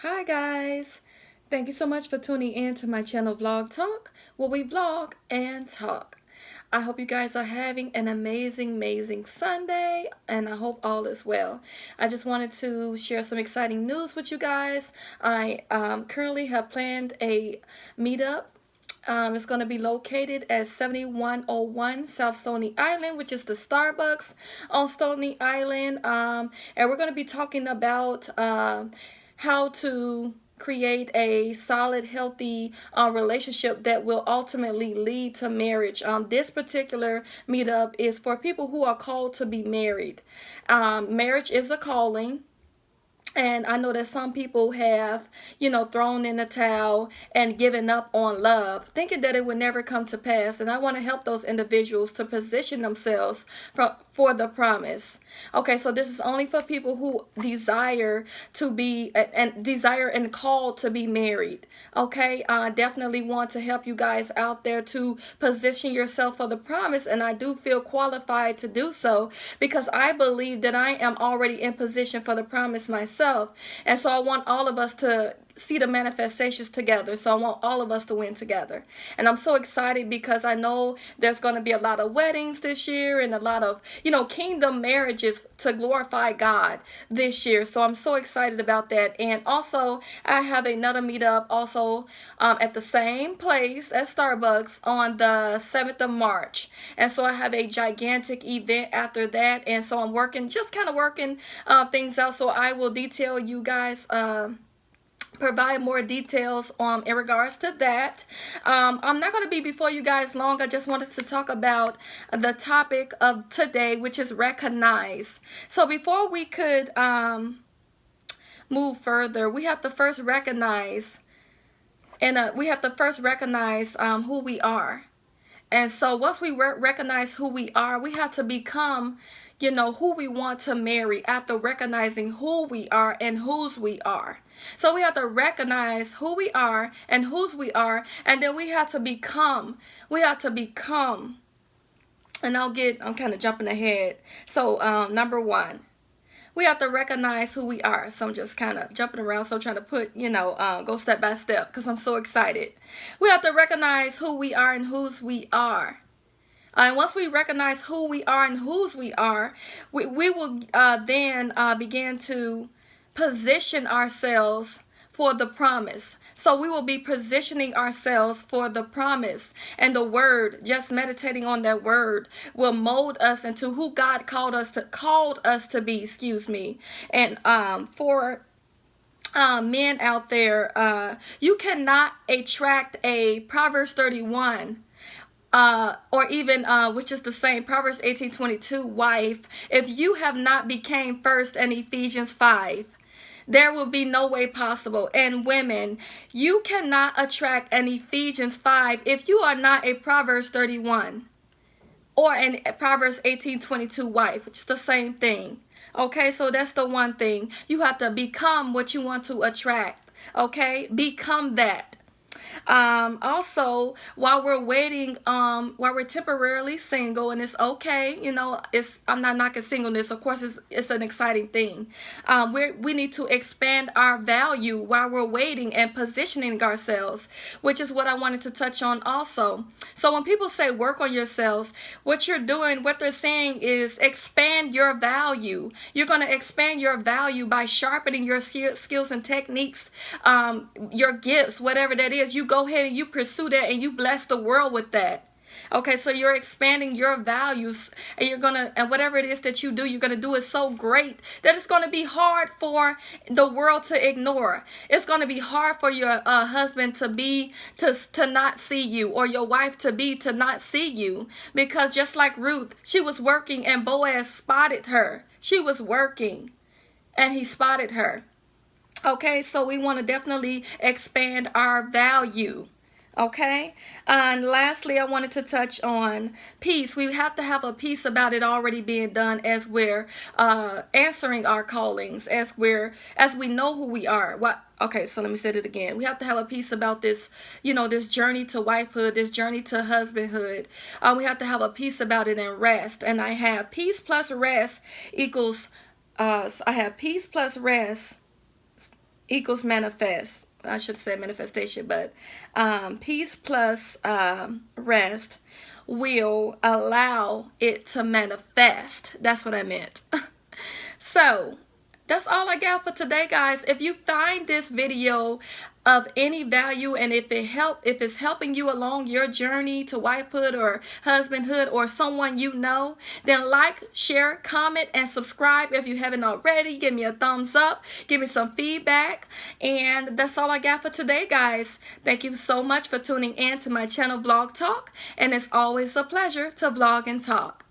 Hi guys! Thank you so much for tuning in to my channel Vlog Talk, where we vlog and talk. I hope you guys are having an amazing Sunday, and I hope all is well. I just wanted to share some exciting news with you guys. I currently have planned a meetup. It's going to be located at 7101 South Stony Island, which is the Starbucks on Stony Island. And we're going to be talking about how to create a solid, healthy relationship that will ultimately lead to marriage. This particular meetup is for people who are called to be married. Marriage is a calling. And I know that some people have, thrown in the towel and given up on love, thinking that it would never come to pass. And I want to help those individuals to position themselves for the promise. Okay, so this is only for people who desire to be and desire and called to be married. Okay, I definitely want to help you guys out there to position yourself for the promise. And I do feel qualified to do so because I believe that I am already in position for the promise myself. And so I want all of us to see the manifestations together. So I want all of us to win together. And I'm so excited because I know there's going to be a lot of weddings this year and a lot of, kingdom marriages to glorify God this year. So I'm so excited about that. And also, I have another meetup also at the same place at Starbucks on the 7th of March. And so I have a gigantic event after that. And so I'm just kind of working things out. So I will detail you guys provide more details in regards to that. I'm not going to be before you guys long. I just wanted to talk about the topic of today, which is recognize. So before we could move further, we have to first recognize, and we have to first recognize who we are. And so once we recognize who we are, we have to become, who we want to marry after recognizing who we are and whose we are. So we have to recognize who we are and whose we are, and then we have to become. And I'm kind of jumping ahead. So number one, we have to recognize who we are. So I'm just kind of jumping around. So I'm trying to go step by step because I'm so excited. We have to recognize who we are and whose we are. And once we recognize who we are and whose we are, we will then begin to position ourselves for the promise. So we will be positioning ourselves for the promise. And the word, just meditating on that word, will mold us into who God called us to be, And for men out there, you cannot attract a Proverbs 31 or even which is the same Proverbs 18:22 wife if you have not became first in Ephesians 5. There will be no way possible. And women, you cannot attract an Ephesians 5 if you are not a Proverbs 31 or an Proverbs 18:22 wife, which is the same thing. Okay, so that's the one thing. You have to become what you want to attract. Okay, become that. Also, while we're waiting, while we're temporarily single, and it's okay, I'm not knocking singleness. Of course, it's an exciting thing. We need to expand our value while we're waiting and positioning ourselves, which is what I wanted to touch on also. So when people say work on yourselves, what they're saying is expand your value. You're going to expand your value by sharpening your skills and techniques, your gifts, whatever that is. You go ahead and you pursue that and you bless the world with that. Okay, so you're expanding your values, and and whatever it is that you do, you're gonna do it so great that it's gonna be hard for the world to ignore. It's gonna be hard for your husband to not see you, or your wife to not see you, because just like Ruth, she was working and Boaz spotted her. She was working, and he spotted her. Okay, so we want to definitely expand our value. Okay, and lastly, I wanted to touch on peace. We have to have a peace about it already being done as we're answering our callings, as we know who we are. Okay, so let me say it again. We have to have a peace about this, this journey to wifehood, this journey to husbandhood. We have to have a peace about it and rest. And I have peace plus rest equals. I have peace plus rest equals manifest. I should say manifestation, but peace plus rest will allow it to manifest. That's what I meant. So that's all I got for today, guys. If you find this video of any value, and if it's helping you along your journey to wifehood or husbandhood or someone you know, then like, share, comment, and subscribe if you haven't already. Give me a thumbs up, give me some feedback, and that's all I got for today, guys. Thank you so much for tuning in to my channel, Vlog Talk, and it's always a pleasure to vlog and talk.